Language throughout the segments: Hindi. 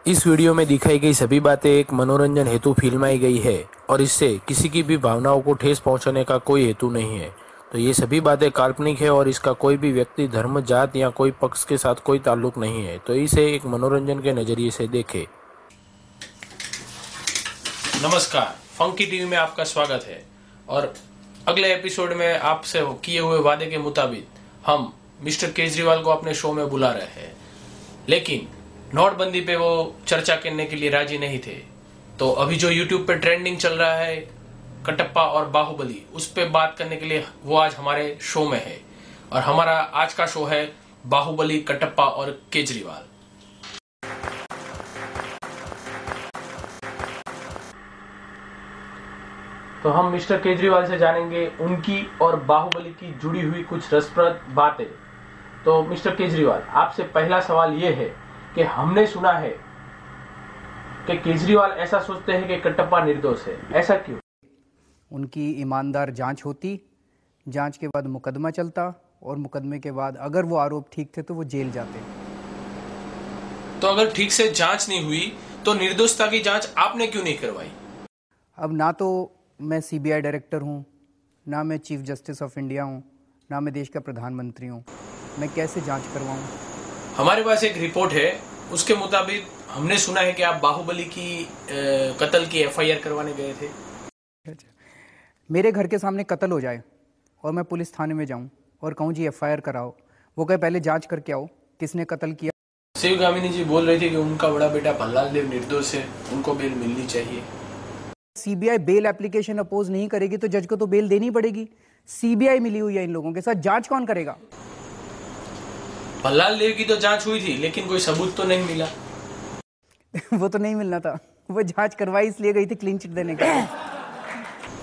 इस वीडियो में दिखाई गई सभी बातें एक मनोरंजन हेतु फिल्माई गई है और इससे किसी की भी भावनाओं को ठेस पहुंचाने का कोई हेतु नहीं है। तो ये सभी बातें काल्पनिक है और इसका कोई भी व्यक्ति, धर्म, जात या कोई पक्ष के साथ कोई ताल्लुक नहीं है। तो इसे एक मनोरंजन के नजरिए से देखें। नमस्कार, फंकी टीवी में आपका स्वागत है। और अगले एपिसोड में आपसे किए हुए वादे के मुताबिक हम मिस्टर केजरीवाल को अपने शो में बुला रहे हैं, लेकिन नोटबंदी पे वो चर्चा करने के लिए राजी नहीं थे। तो अभी जो YouTube पे ट्रेंडिंग चल रहा है कटप्पा और बाहुबली, उस पे बात करने के लिए वो आज हमारे शो में है। और हमारा आज का शो है बाहुबली, कटप्पा और केजरीवाल। तो हम मिस्टर केजरीवाल से जानेंगे उनकी और बाहुबली की जुड़ी हुई कुछ रसप्रद बातें। तो मिस्टर केजरीवाल, आपसे पहला सवाल ये है कि हमने सुना है कि केजरीवाल ऐसा सोचते हैं कि कटप्पा निर्दोष है, ऐसा क्यों? उनकी ईमानदार जांच होती, जांच के बाद मुकदमा चलता और मुकदमे के बाद अगर वो आरोप ठीक थे तो वो जेल जाते। तो अगर ठीक से जांच नहीं हुई तो निर्दोषता की जांच आपने क्यों नहीं करवाई? अब ना तो मैं सीबीआई डायरेक्टर हूँ, ना मैं चीफ जस्टिस ऑफ इंडिया हूँ, ना मैं देश का प्रधानमंत्री हूँ। मैं कैसे जांच करवाऊँ? हमारे पास एक रिपोर्ट है, उसके मुताबिक हमने सुना है कि आप बाहुबली की कत्ल की एफआईआर करवाने गए थे। मेरे घर के सामने कत्ल हो जाए और मैं पुलिस थाने में जाऊं और कहूं जी एफआईआर कराओ, वो कहे पहले जांच करके आओ किसने कत्ल किया। शिवगामिनी जी बोल रही थी कि उनका बड़ा बेटा भल्लाल देव निर्दोष है, उनको बेल मिलनी चाहिए। सीबीआई बेल एप्लीकेशन अपोज नहीं करेगी तो जज को तो बेल देनी पड़ेगी। सीबीआई मिली हुई है इन लोगों के साथ, जांच कौन करेगा? भल्लाल देव की तो जांच हुई थी, लेकिन कोई सबूत तो नहीं मिला। वो तो नहीं मिलना था, वो जांच करवाई इसलिए गई थी क्लीन चिट देने का।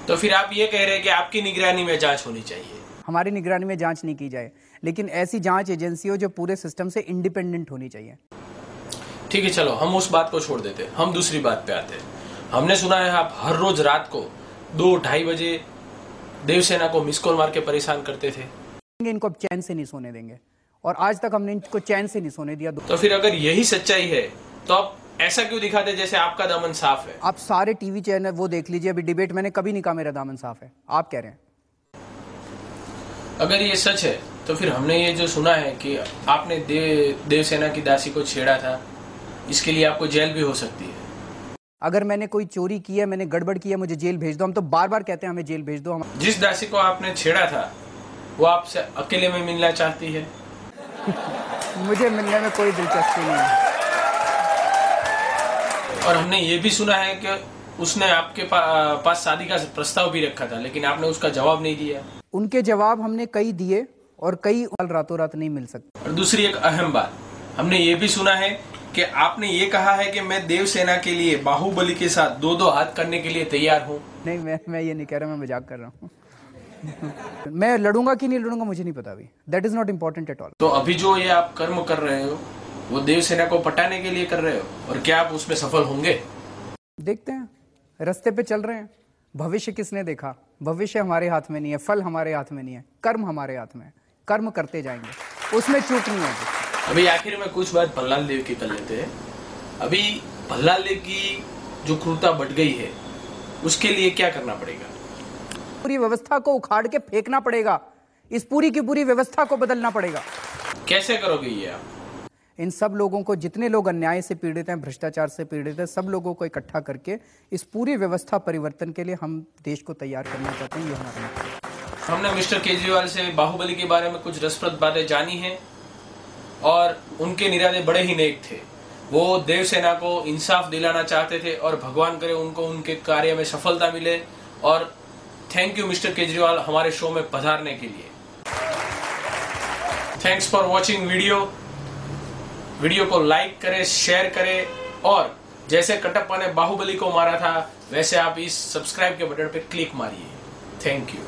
तो फिर आप ये कह रहे हैं कि आपकी निगरानी में जांच होनी चाहिए? हमारी निगरानी में जांच नहीं की जाए, लेकिन ऐसी जांच एजेंसी हो जो पूरे सिस्टम से इंडिपेंडेंट होनी चाहिए। ठीक है, चलो हम उस बात को छोड़ देते हैं, हम दूसरी बात पे आते हैं। हमने सुना है आप हर रोज रात को 2-2:30 बजे देवसेना को मिस कॉल मार के परेशान करते थे। इनको अब चैन से नहीं सोने देंगे और आज तक हमने इनको चैन से नहीं सोने दिया। तो फिर अगर यही सच्चाई है तो आप ऐसा क्यों दिखाते जैसे आपका दामन साफ है? आप सारे टीवी चैनल वो देख लीजिए, अभी डिबेट मैंने कभी नहीं कहा मेरा दामन साफ है, आप कह रहे हैं। अगर ये सच है तो फिर हमने ये जो सुना है कि आपने देवसेना की दासी को छेड़ा था, इसके लिए आपको जेल भी हो सकती है। अगर मैंने कोई चोरी की है, मैंने गड़बड़ की है, मुझे जेल भेज दो। हम तो बार बार कहते हैं हमें जेल भेज दो। जिस दासी को आपने छेड़ा था वो आपसे अकेले में मिलना चाहती है। मुझे मिलने में कोई दिलचस्पी नहीं है। और हमने ये भी सुना है कि उसने आपके पास शादी का प्रस्ताव भी रखा था, लेकिन आपने उसका जवाब नहीं दिया। उनके जवाब हमने कई दिए और कई रातों रात नहीं मिल सकते। और दूसरी एक अहम बात, हमने ये भी सुना है कि आपने ये कहा है कि मैं देवसेना के लिए बाहुबली के साथ 2-2 हाथ करने के लिए तैयार हूँ। नहीं, मैं ये नहीं कह रहा, मैं मजाक कर रहा हूँ। मैं लड़ूंगा कि नहीं लड़ूंगा मुझे नहीं पता अभी, that is not important at all. तो अभी जो ये आप कर्म कर रहे हो वो देवसेना को पटाने के लिए कर रहे हो, और क्या आप उसमें सफल होंगे? देखते हैं, रास्ते पे चल रहे हैं। भविष्य किसने देखा? भविष्य हमारे हाथ में नहीं है, फल हमारे हाथ में नहीं है, कर्म हमारे हाथ में है। कर्म करते जाएंगे, उसमें चूक नहीं होगी। अभी आखिर में कुछ बात भल्लाल देव की कर लेते हैं। अभी भल्लाल देव की जो क्रूरता बढ़ गई है, उसके लिए क्या करना पड़ेगा? पूरी व्यवस्था को उखाड़ के फेंकना पड़ेगा, इस पूरी की पूरी व्यवस्था को बदलना पड़ेगा। कैसे करोगे ये आप? इन सब लोगों को, जितने लोग अन्याय से पीड़ित हैं, भ्रष्टाचार से पीड़ित हैं, सब लोगों को इकट्ठा करके इस पूरी व्यवस्था परिवर्तन के लिए हम देश को तैयार करना चाहते हैं। ये हमारा मकसद है। हमने मिस्टर केजरीवाल से बाहुबली के बारे में कुछ रसप्रद बातें जानी हैं और उनके निरादे बड़े ही नेक थे। वो देवसेना को इंसाफ दिलाना चाहते थे और भगवान करे उनको उनके कार्य में सफलता मिले। और थैंक यू मिस्टर केजरीवाल हमारे शो में पधारने के लिए। थैंक्स फॉर वॉचिंग वीडियो को लाइक करें, शेयर करें, और जैसे कटप्पा ने बाहुबली को मारा था वैसे आप इस सब्सक्राइब के बटन पे क्लिक मारिए। Thank you.